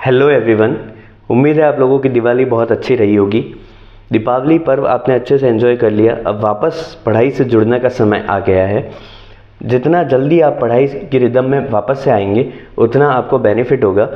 Hello everyone, उम्मीद है आप लोगों की दिवाली बहुत अच्छी रही होगी। दीपावली पर्व आपने अच्छे से एंजॉय कर लिया। अब वापस पढ़ाई से जुड़ने का समय आ गया है। जितना जल्दी आप पढ़ाई की रिदम में वापस से आएंगे उतना आपको बेनिफिट होगा।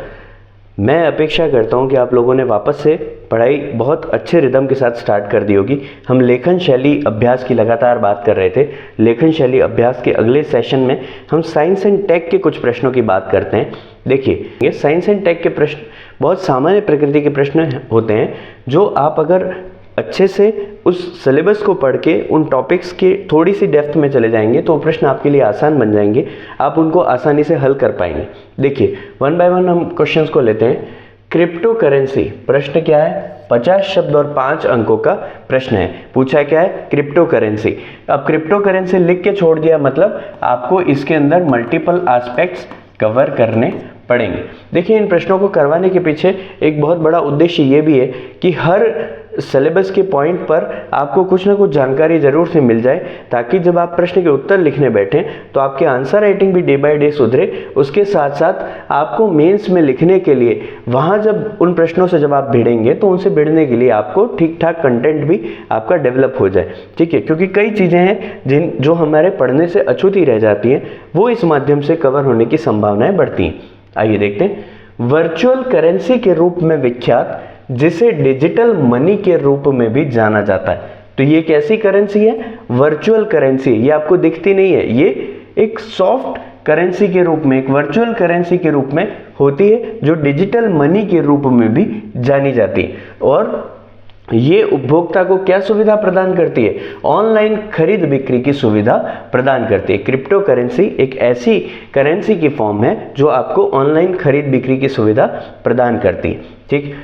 मैं अपेक्षा करता हूं कि आप लोगों ने वापस से पढ़ाई बहुत अच्छे रिदम के साथ स्टार्ट कर दी होगी। हम लेखन शैली अभ्यास की लगातार बात कर रहे थे। लेखन शैली अभ्यास के अगले सेशन में हम साइंस एंड टेक के कुछ प्रश्नों की बात करते हैं। देखिए, ये साइंस एंड टेक के प्रश्न बहुत सामान्य प्रकृति के प्रश्न होते हैं, जो आप अगर अच्छे से उस सिलेबस को पढ़ के उन टॉपिक्स के थोड़ी सी डेप्थ में चले जाएंगे तो प्रश्न आपके लिए आसान बन जाएंगे। आप उनको आसानी से हल कर पाएंगे। देखिए, वन बाय वन हम क्वेश्चंस को लेते हैं। क्रिप्टो करेंसी, प्रश्न क्या है? 50 शब्द और 5 अंकों का प्रश्न है। पूछा क्या है? Crypto currency. अब क्रिप्टो करेंसी लिख के छोड़ दिया, मतलब आपको इसके अंदर मल्टीपल एस्पेक्ट्स कवर करने पड़ेंगे। देखिए, इन प्रश्नों को करवाने के पीछे एक बहुत बड़ा उद्देश्य ये भी है कि हर सिलेबस के पॉइंट पर आपको कुछ ना कुछ जानकारी जरूर से मिल जाए, ताकि जब आप प्रश्न के उत्तर लिखने बैठें तो आपके आंसर राइटिंग भी डे बाय डे सुधरे। उसके साथ साथ आपको मेंस में लिखने के लिए वहाँ जब उन प्रश्नों से जब आप भिड़ेंगे तो उनसे भिड़ने के लिए आपको ठीक ठाक कंटेंट भी आपका डेवलप हो जाए। ठीक है, क्योंकि कई चीज़ें हैं जो हमारे पढ़ने से अछूती रह जाती हैं, वो इस माध्यम से कवर होने की संभावनाएं बढ़ती हैं। आइए देखते हैं। वर्चुअल करेंसी के रूप में विख्यात, जिसे डिजिटल मनी के रूप में भी जाना जाता है। तो ये कैसी करेंसी है? Virtual currency. ये आपको दिखती नहीं है, ये एक सॉफ्ट करेंसी के रूप में, एक वर्चुअल करेंसी के रूप में होती है, जो डिजिटल मनी के रूप में भी जानी जाती है। और ये उपभोक्ता को क्या सुविधा प्रदान करती है? ऑनलाइन खरीद बिक्री की सुविधा प्रदान करती है। क्रिप्टो करेंसी एक ऐसी करेंसी की फॉर्म है जो आपको ऑनलाइन खरीद बिक्री की सुविधा प्रदान करती है। ठीक,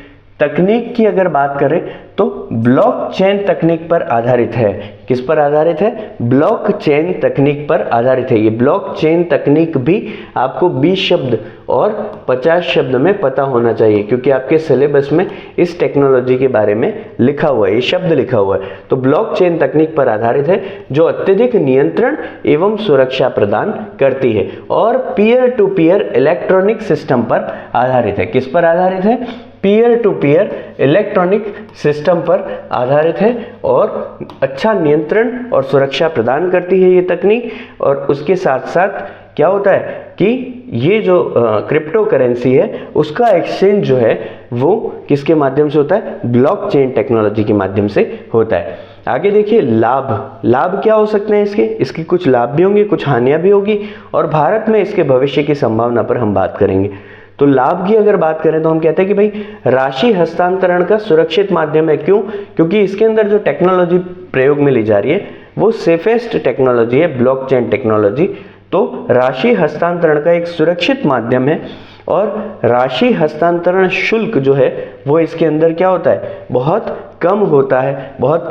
तकनीक की अगर बात करें तो ब्लॉकचेन तकनीक पर आधारित है। किस पर आधारित है? ब्लॉकचेन तकनीक पर आधारित है। ये ब्लॉकचेन तकनीक भी आपको 20 शब्द और 50 शब्द में पता होना चाहिए, क्योंकि आपके सिलेबस में इस टेक्नोलॉजी के बारे में लिखा हुआ है, ये शब्द लिखा हुआ है। तो ब्लॉकचेन तकनीक पर आधारित है, जो अत्यधिक नियंत्रण एवं सुरक्षा प्रदान करती है। और peer to peer electronic system पर आधारित है। किस पर आधारित है? Peer to peer electronic system पर आधारित है और अच्छा नियंत्रण और सुरक्षा प्रदान करती है ये तकनीक। और उसके साथ साथ क्या होता है कि ये जो क्रिप्टो करेंसी है उसका एक्सचेंज जो है वो किसके माध्यम से होता है? ब्लॉकचेन टेक्नोलॉजी के माध्यम से होता है। आगे देखिए, लाभ क्या हो सकते हैं इसके कुछ लाभ भी होंगे, कुछ हानियां भी होगी, और भारत में इसके भविष्य की संभावना पर हम बात करेंगे। तो लाभ की अगर बात करें तो हम कहते हैं कि भाई, राशि हस्तांतरण का सुरक्षित माध्यम है। क्यों? क्योंकि इसके अंदर जो टेक्नोलॉजी प्रयोग में ली जा रही है वो सेफेस्ट टेक्नोलॉजी है, ब्लॉकचेन टेक्नोलॉजी। तो राशि हस्तांतरण का एक सुरक्षित माध्यम है। और राशि हस्तांतरण शुल्क जो है वो इसके अंदर क्या होता है? बहुत कम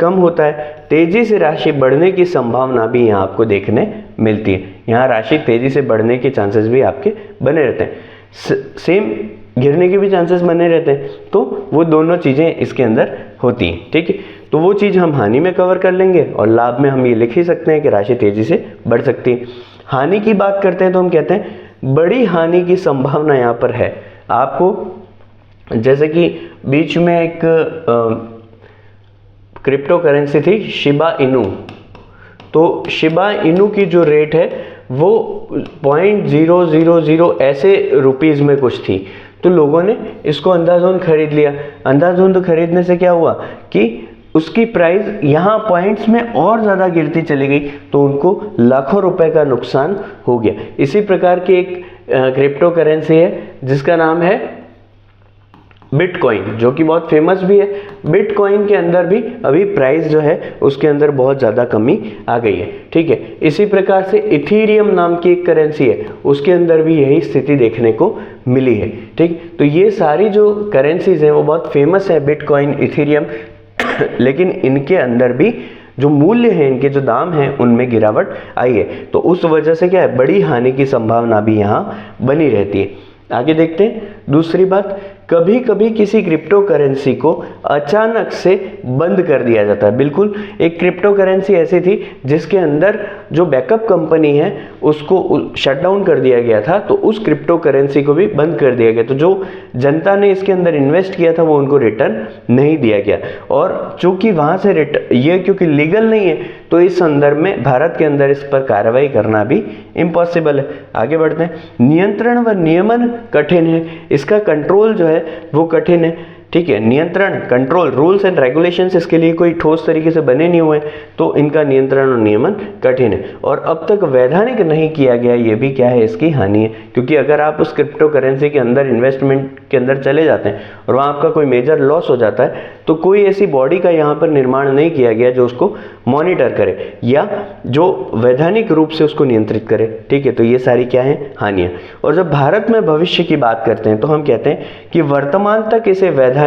होता है। तेजी से राशि बढ़ने की संभावना भी यहाँ आपको देखने मिलती है। यहाँ राशि तेजी से बढ़ने के चांसेस भी आपके बने रहते हैं, सेम गिरने के भी चांसेस बने रहते हैं। तो वो दोनों चीज़ें इसके अंदर होती हैं। ठीक है, तो वो चीज़ हम हानि में कवर कर लेंगे, और लाभ में हम ये लिख ही सकते हैं कि राशि तेजी से बढ़ सकती है। हानि की बात करते हैं तो हम कहते हैं बड़ी हानि की संभावना यहाँ पर है। आपको जैसे कि बीच में एक क्रिप्टो करेंसी थी शिबा इनू, तो शिबा इनू की जो रेट है वो 0.000 ऐसे रुपीस में कुछ थी। तो लोगों ने इसको अंधाधुंध खरीद लिया। अंधाधुंध खरीदने से क्या हुआ कि उसकी प्राइस यहाँ पॉइंट्स में और ज़्यादा गिरती चली गई, तो उनको लाखों रुपए का नुकसान हो गया। इसी प्रकार की एक क्रिप्टो करेंसी है जिसका नाम है बिटकॉइन, जो कि बहुत फेमस भी है। बिटकॉइन के अंदर भी अभी प्राइस जो है उसके अंदर बहुत ज़्यादा कमी आ गई है। ठीक है, इसी प्रकार से इथीरियम नाम की एक करेंसी है, उसके अंदर भी यही स्थिति देखने को मिली है। ठीक, तो ये सारी जो करेंसीज हैं वो बहुत फेमस है, बिटकॉइन, इथीरियम, लेकिन इनके अंदर भी जो मूल्य है, इनके जो दाम हैं, उनमें गिरावट आई है। तो उस वजह से क्या है? बड़ी हानि की संभावना भी यहाँ बनी रहती है। आगे देखते हैं। दूसरी बात, कभी कभी किसी क्रिप्टो करेंसी को अचानक से बंद कर दिया जाता है। बिल्कुल, एक क्रिप्टो करेंसी ऐसी थी जिसके अंदर जो बैकअप कंपनी है उसको शट डाउन कर दिया गया था, तो उस क्रिप्टो करेंसी को भी बंद कर दिया गया। तो जो जनता ने इसके अंदर इन्वेस्ट किया था वो उनको रिटर्न नहीं दिया गया। और चूंकि वहां से ये क्योंकि लीगल नहीं है, तो इस संदर्भ में भारत के अंदर इस पर कार्रवाई करना भी इम्पॉसिबल है। आगे बढ़ते हैं। नियंत्रण व नियमन कठिन है, इसका कंट्रोल जो है वो कठिन है। ठीक है, नियंत्रण, कंट्रोल, रूल्स एंड रेगुलेशंस इसके लिए कोई ठोस तरीके से बने नहीं हुए, तो इनका नियंत्रण और नियमन कठिन है। और अब तक वैधानिक नहीं किया गया, ये भी क्या है, इसकी हानि है। क्योंकि अगर आप उस क्रिप्टो करेंसी के अंदर इन्वेस्टमेंट के अंदर चले जाते हैं और वहाँ आपका कोई मेजर लॉस हो जाता है, तो कोई ऐसी बॉडी का यहाँ पर निर्माण नहीं किया गया जो उसको मॉनिटर करे या जो वैधानिक रूप से उसको नियंत्रित करे। ठीक है, तो ये सारी क्या है, हानियाँ। और जब भारत में भविष्य की बात करते हैं तो हम कहते हैं कि वर्तमान तक इसे वैधानिक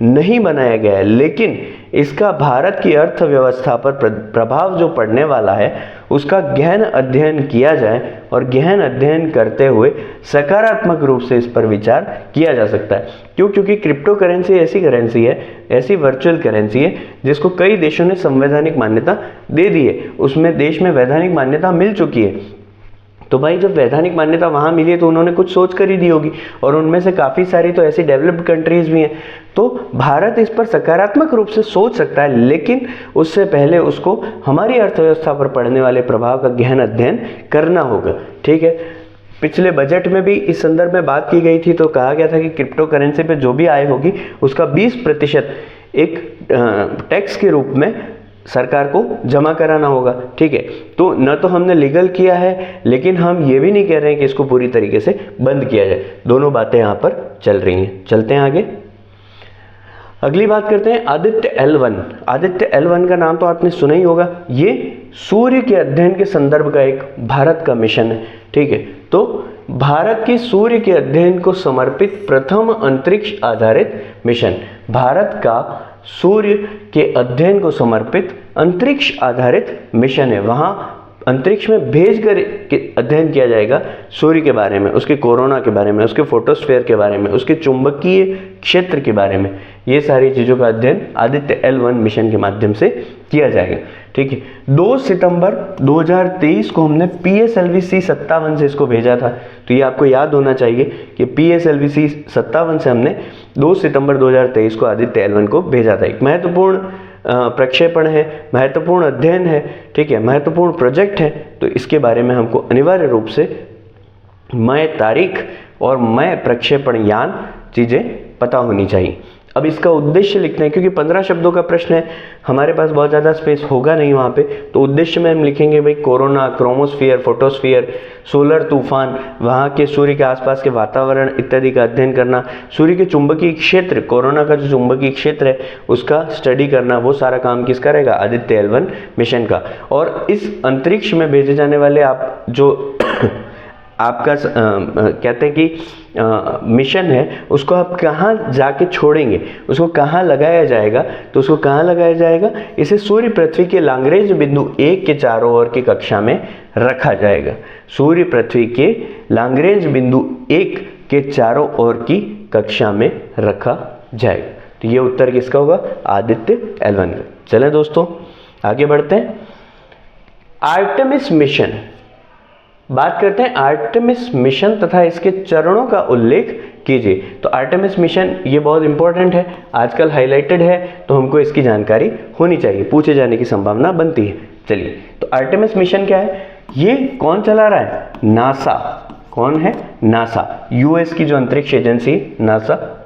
नहीं बनाया गया है, लेकिन इसका भारत की अर्थव्यवस्था पर प्रभाव जो पड़ने वाला है उसका गहन अध्ययन किया जाए, और गहन अध्ययन करते हुए सकारात्मक रूप से इस पर विचार किया जा सकता है। क्यों? क्योंकि क्रिप्टो करेंसी ऐसी करेंसी है, ऐसी वर्चुअल करेंसी है जिसको कई देशों ने संवैधानिक मान्यता दे दी है, उसमें देश में वैधानिक मान्यता मिल चुकी है। तो भाई जब वैधानिक मान्यता वहाँ मिली है तो उन्होंने कुछ सोच कर ही दी होगी, और उनमें से काफ़ी सारी तो ऐसी डेवलप्ड कंट्रीज भी हैं। तो भारत इस पर सकारात्मक रूप से सोच सकता है, लेकिन उससे पहले उसको हमारी अर्थव्यवस्था पर पड़ने वाले प्रभाव का गहन अध्ययन करना होगा। ठीक है, पिछले बजट में भी इस संदर्भ में बात की गई थी, तो कहा गया था कि क्रिप्टो करेंसी पे जो भी आय होगी उसका 20% एक टैक्स के रूप में सरकार को जमा कराना होगा। ठीक है, तो न तो हमने लीगल किया है, लेकिन हम ये भी नहीं कह रहे हैं कि इसको पूरी तरीके से बंद किया जाए। दोनों बातें यहाँ पर चल रही हैं। चलते हैं आगे। अगली बात करते हैं आदित्य L1। आदित्य L1 का नाम तो आपने सुना ही होगा। ये सूर्य के अध्ययन के संदर्भ का एक भारत का मिशन है। ठीक है, तो भारत के सूर्य के अध्ययन को समर्पित प्रथम अंतरिक्ष आधारित मिशन, भारत का सूर्य के अध्ययन को समर्पित अंतरिक्ष आधारित मिशन है। वहाँ अंतरिक्ष में भेजकर अध्ययन किया जाएगा सूर्य के बारे में, उसके कोरोना के बारे में, उसके फोटोस्फीयर के बारे में, उसके चुंबकीय क्षेत्र के बारे में। ये सारी चीज़ों का अध्ययन आदित्य L1 मिशन के माध्यम से किया जाएगा। ठीक है, 2 सितंबर 2023 को हमने PSLV C57 से इसको भेजा था। तो ये आपको याद होना चाहिए कि PSLV C57 से हमने 2 सितंबर 2023 को आदित्य L1 को भेजा था। एक महत्वपूर्ण प्रक्षेपण है, महत्वपूर्ण अध्ययन है। ठीक है, महत्वपूर्ण प्रोजेक्ट है। तो इसके बारे में हमको अनिवार्य रूप से मई तारीख और मई प्रक्षेपण यान चीज़ें पता होनी चाहिए। अब इसका उद्देश्य लिखते हैं, क्योंकि 15 शब्दों का प्रश्न है, हमारे पास बहुत ज़्यादा स्पेस होगा नहीं वहाँ पे। तो उद्देश्य में हम लिखेंगे भाई कोरोना, क्रोमोस्फीयर, फोटोस्फीयर, सोलर तूफान, वहाँ के सूर्य के आसपास के वातावरण इत्यादि का अध्ययन करना, सूर्य के चुंबकीय क्षेत्र, कोरोना का जो चुंबकीय क्षेत्र है उसका स्टडी करना, वो सारा काम किसका रहेगा, आदित्य L1 मिशन का। और इस अंतरिक्ष में भेजे जाने वाले आप जो आपका कहते हैं कि मिशन है, उसको आप कहाँ जाके छोड़ेंगे, उसको कहाँ लगाया जाएगा। तो उसको कहाँ लगाया जाएगा, इसे सूर्य पृथ्वी के लाग्रेंज बिंदु 1 के चारों ओर की कक्षा में रखा जाएगा। सूर्य पृथ्वी के लाग्रेंज बिंदु 1 के चारों ओर की कक्षा में रखा जाएगा। तो ये उत्तर किसका होगा, आदित्य L1 का। चलें दोस्तों आगे बढ़ते हैं। आर्टेमिस मिशन, बात करते हैं आर्टेमिस मिशन तथा इसके चरणों का उल्लेख कीजिए। तो आर्टेमिस मिशन ये बहुत इंपॉर्टेंट है, आजकल हाईलाइटेड है, तो हमको इसकी जानकारी होनी चाहिए, पूछे जाने की संभावना बनती है। चलिए, तो आर्टेमिस मिशन क्या है, ये कौन चला रहा है, नासा। कौन है, नासा, यूएस की जो अंतरिक्ष एजेंसी नासा,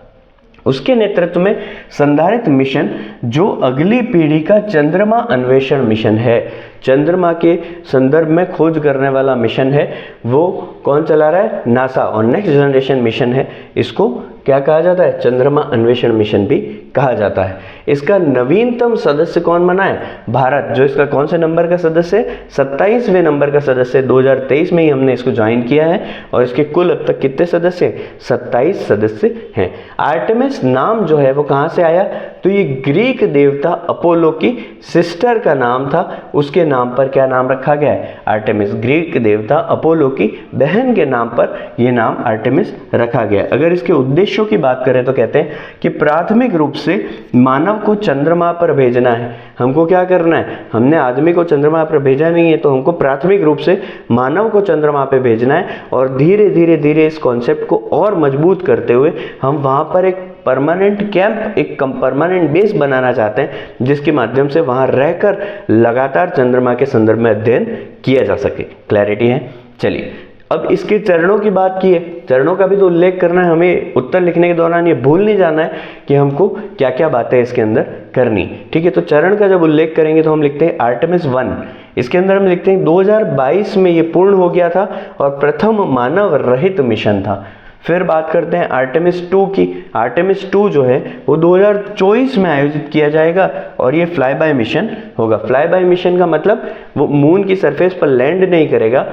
उसके नेतृत्व में संधारित मिशन जो अगली पीढ़ी का चंद्रमा अन्वेषण मिशन है, चंद्रमा के संदर्भ में खोज करने वाला मिशन है, वो कौन चला रहा है, नासा। और नेक्स्ट जनरेशन मिशन है, इसको क्या कहा जाता है, चंद्रमा अन्वेषण मिशन भी कहा जाता है। इसका नवीनतम सदस्य कौन बना है, भारत, जो इसका कौन से नंबर का सदस्य है, 27वें नंबर का सदस्य। 2023 में ही हमने इसको ज्वाइन किया है, और इसके कुल अब तक कितने सदस्य हैं, 27 सदस्य हैं। आर्टेमिस नाम जो है वो कहाँ से आया, तो ये ग्रीक देवता अपोलो की सिस्टर का नाम था, उसके नाम पर क्या नाम रखा गया है? आर्टेमिस। ग्रीक देवता अपोलो की बहन के नाम पर यह नाम आर्टेमिस रखा गया है। अगर इसके उद्देश्यों की बात करें तो कहते हैं कि प्राथमिक रूप से मानव को चंद्रमा पर भेजना है। हमको क्या करना है? हमने आदमी को चंद्रमा पर भेजा नहीं है, तो हमको प्राथमिक रूप से मानव को चंद्रमा पर भेजना है और धीरे धीरे धीरे इस कॉन्सेप्ट को और मजबूत करते हुए हम वहां पर एक परमानेंट कैंप, एक परमानेंट बेस बनाना चाहते हैं जिसके माध्यम से वहां रहकर लगातार चंद्रमा के संदर्भ में अध्ययन किया जा सके। क्लैरिटी है? चलिए, अब इसके चरणों की बात की है, चरणों का भी तो उल्लेख करना है हमें। उत्तर लिखने के दौरान ये भूल नहीं जाना है कि हमको क्या क्या बातें इसके अंदर करनी। ठीक है, तो चरण का जब उल्लेख करेंगे तो हम लिखते हैं आर्टेमिस 1। इसके अंदर हम लिखते हैं 2022 में ये पूर्ण हो गया था और प्रथम मानव रहित मिशन था। फिर बात करते हैं आर्टेमिस 2 की। आर्टेमिस 2 जो है वो 2024 में आयोजित किया जाएगा और ये फ्लाई बाय मिशन होगा। फ्लाई बाय मिशन का मतलब वो मून की सरफेस पर लैंड नहीं करेगा,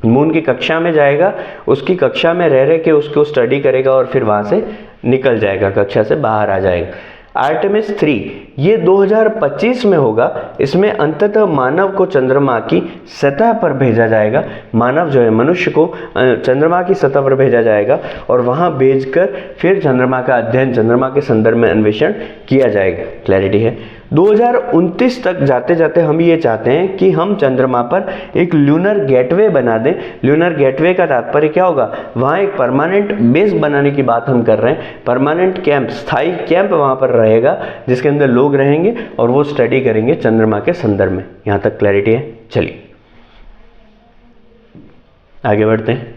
मून की कक्षा में जाएगा, उसकी कक्षा में रह के उसको स्टडी करेगा और फिर वहां से निकल जाएगा, कक्षा से बाहर आ जाएगा। आर्टेमिस 3 ये 2025 में होगा। इसमें अंततः मानव को चंद्रमा की सतह पर भेजा जाएगा। मानव जो है, मनुष्य को चंद्रमा की सतह पर भेजा जाएगा और वहां भेजकर फिर चंद्रमा का अध्ययन, चंद्रमा के संदर्भ में अन्वेषण किया जाएगा। क्लैरिटी है? 2029 तक जाते जाते हम ये चाहते हैं कि हम चंद्रमा पर एक ल्यूनर गेटवे बना दें। ल्यूनर गेटवे का तात्पर्य क्या होगा? वहाँ एक परमानेंट बेस बनाने की बात हम कर रहे हैं। परमानेंट कैंप, स्थायी कैंप वहाँ पर रहेगा जिसके अंदर लोग रहेंगे और वो स्टडी करेंगे चंद्रमा के संदर्भ में। यहाँ तक क्लैरिटी है? चलिए आगे बढ़ते हैं।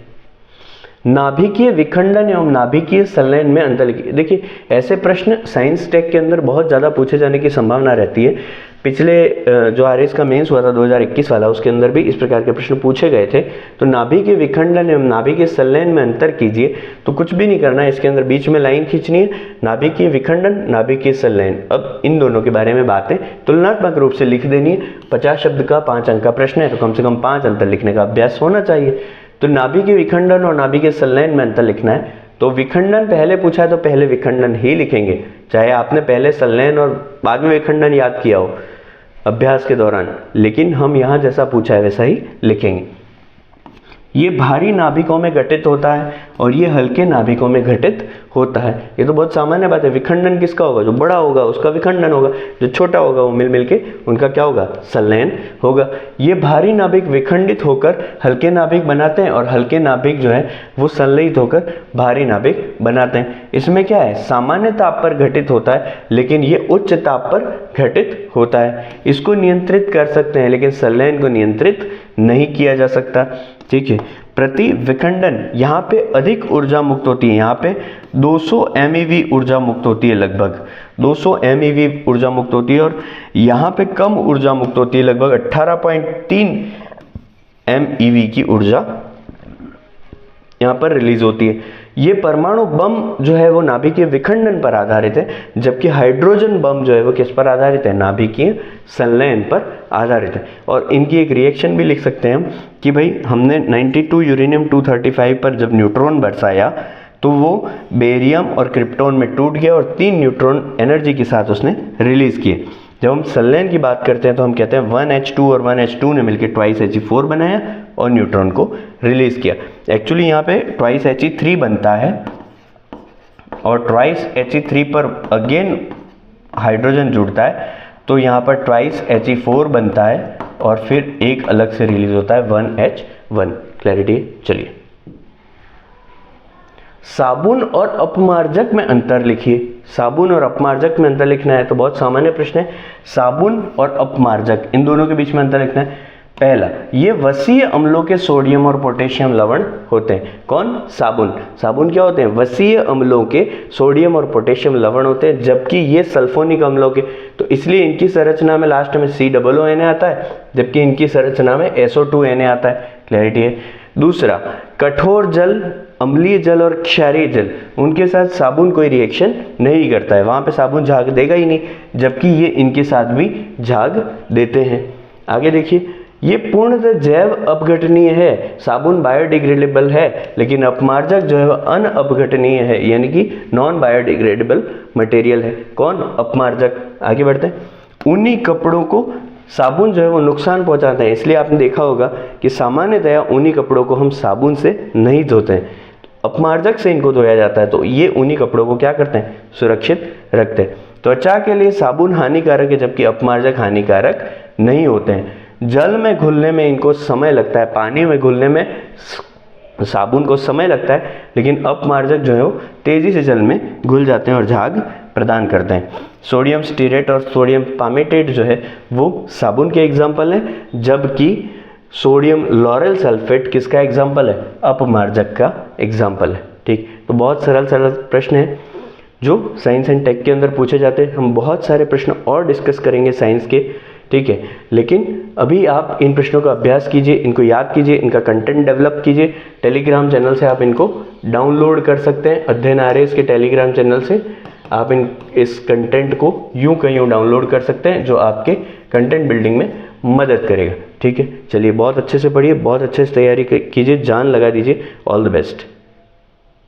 नाभिकीय विखंडन एवं नाभिकीय संलयन में अंतर लिखिए। देखिए, ऐसे प्रश्न साइंस टेक के अंदर बहुत ज़्यादा पूछे जाने की संभावना रहती है। पिछले जो आरएस का मेंस हुआ था 2021 वाला, उसके अंदर भी इस प्रकार के प्रश्न पूछे गए थे। तो नाभिकीय विखंडन एवं नाभिकीय संलयन में अंतर कीजिए। तो कुछ भी नहीं करना है, इसके अंदर बीच में लाइन खींचनी है, नाभिकीय विखंडन, नाभिकीय संलयन। अब इन दोनों के बारे में बातें तुलनात्मक रूप से लिख देनी है। 50 शब्द का 5 अंक का प्रश्न है, तो कम से कम 5 अंतर लिखने का अभ्यास होना चाहिए। तो नाभिकीय विखंडन और नाभिकीय संलयन में अंतर लिखना है। तो विखंडन पहले पूछा है तो पहले विखंडन ही लिखेंगे, चाहे आपने पहले संलयन और बाद में विखंडन याद किया हो अभ्यास के दौरान, लेकिन हम यहाँ जैसा पूछा है वैसा ही लिखेंगे। ये भारी नाभिकों में घटित होता है और ये हल्के नाभिकों में घटित होता है। ये तो बहुत सामान्य बात है। विखंडन किसका होगा? जो बड़ा होगा उसका विखंडन होगा, जो छोटा होगा वो मिल के उनका क्या होगा? संलयन होगा। ये भारी नाभिक विखंडित होकर हल्के नाभिक बनाते हैं और हल्के नाभिक जो है वो संलयित होकर भारी नाभिक बनाते हैं। इसमें क्या है? सामान्य ताप पर घटित होता है, लेकिन ये उच्च ताप पर घटित होता है। इसको नियंत्रित कर सकते हैं, लेकिन संलयन को नियंत्रित नहीं किया जा सकता। ठीक है, प्रति विखंडन यहाँ पे अधिक ऊर्जा मुक्त होती है। यहाँ पे 200 MeV ऊर्जा मुक्त होती है, लगभग 200 MeV ऊर्जा मुक्त होती है। और यहाँ पे कम ऊर्जा मुक्त होती है, लगभग 18.3 MeV की ऊर्जा यहाँ पर रिलीज होती है। ये परमाणु बम जो है वो नाभिकीय विखंडन पर आधारित है, जबकि हाइड्रोजन बम जो है वो किस पर आधारित है? नाभिकीय संलयन पर आधारित है। और इनकी एक रिएक्शन भी लिख सकते हैं हम कि भाई हमने 92 यूरेनियम 235 पर जब न्यूट्रॉन बरसाया तो वो बेरियम और क्रिप्टॉन में टूट गया और 3 न्यूट्रॉन एनर्जी के साथ उसने रिलीज किए। जब हम संलयन की बात करते हैं तो हम कहते हैं 1H2 और 1H2 ने मिलकर 2He4 बनाया और न्यूट्रॉन को रिलीज किया। एक्चुअली यहाँ पे 2He3 बनता है और 2He3 पर अगेन हाइड्रोजन जुड़ता है, तो यहाँ पर 2He4 बनता है और फिर एक अलग से रिलीज होता है 1H1। क्लैरिटी? चलिए, साबुन और अपमार्जक में अंतर लिखिए। साबुन और अपमार्जक में अंतर लिखना है तो बहुत सामान्य प्रश्न है। साबुन और अपमार्जक, इन दोनों के बीच में अंतर लिखना है। पहला, ये वसीय अम्लों के सोडियम और पोटेशियम लवण होते हैं। कौन? साबुन। साबुन क्या होते हैं? वसीय अम्लों के सोडियम और पोटेशियम लवण होते हैं, जबकि ये सल्फोनिक अम्लों के, तो इसलिए इनकी संरचना में लास्ट में COONA आता है, जबकि इनकी संरचना में SO2Na आता है। क्लैरिटी है? दूसरा, कठोर जल, अम्लीय जल और क्षारीय जल, उनके साथ साबुन कोई रिएक्शन नहीं करता है, वहां पे साबुन झाग देगा ही नहीं, जबकि ये इनके साथ भी झाग देते हैं। आगे देखिए, ये पूर्णतः जैव अपघटनीय है। साबुन बायोडिग्रेडेबल है, लेकिन अपमार्जक जो है वह अनअपघटनीय है, यानी कि नॉन बायोडिग्रेडेबल मटेरियल है। कौन? अपमार्जक। आगे बढ़ते हैं। ऊनी कपड़ों को साबुन जो है वो नुकसान पहुंचाते हैं, इसलिए आपने देखा होगा कि सामान्यतया ऊनी कपड़ों को हम साबुन से नहीं धोते हैं, अपमार्जक से इनको धोया जाता है। तो ये ऊनी कपड़ों को क्या करते हैं, सुरक्षित रखते हैं। त्वचा के लिए साबुन हानिकारक है, जबकि अपमार्जक हानिकारक नहीं होते हैं। जल में घुलने में इनको समय लगता है, पानी में घुलने में साबुन को समय लगता है, लेकिन अपमार्जक जो है वो तेज़ी से जल में घुल जाते हैं और झाग प्रदान करते हैं। सोडियम स्टीरेट और सोडियम पामेटेट जो है वो साबुन के एग्जाम्पल है, जबकि सोडियम लॉरेल सल्फेट किसका एग्जाम्पल है, अपमार्जक का एग्जाम्पल है। ठीक, तो बहुत सरल सरल प्रश्न है जो साइंस एंड टेक के अंदर पूछे जाते हैं। हम बहुत सारे प्रश्न और डिस्कस करेंगे साइंस के, ठीक है, लेकिन अभी आप इन प्रश्नों का अभ्यास कीजिए, इनको याद कीजिए, इनका कंटेंट डेवलप कीजिए। टेलीग्राम चैनल से आप इनको डाउनलोड कर सकते हैं, अध्ययन आर्यस के टेलीग्राम चैनल से आप इस कंटेंट को यूं कहीं डाउनलोड कर सकते हैं, जो आपके कंटेंट बिल्डिंग में मदद करेगा। ठीक है, चलिए बहुत अच्छे से पढ़िए, बहुत अच्छे से तैयारी कीजिए, जान लगा दीजिए। All the best.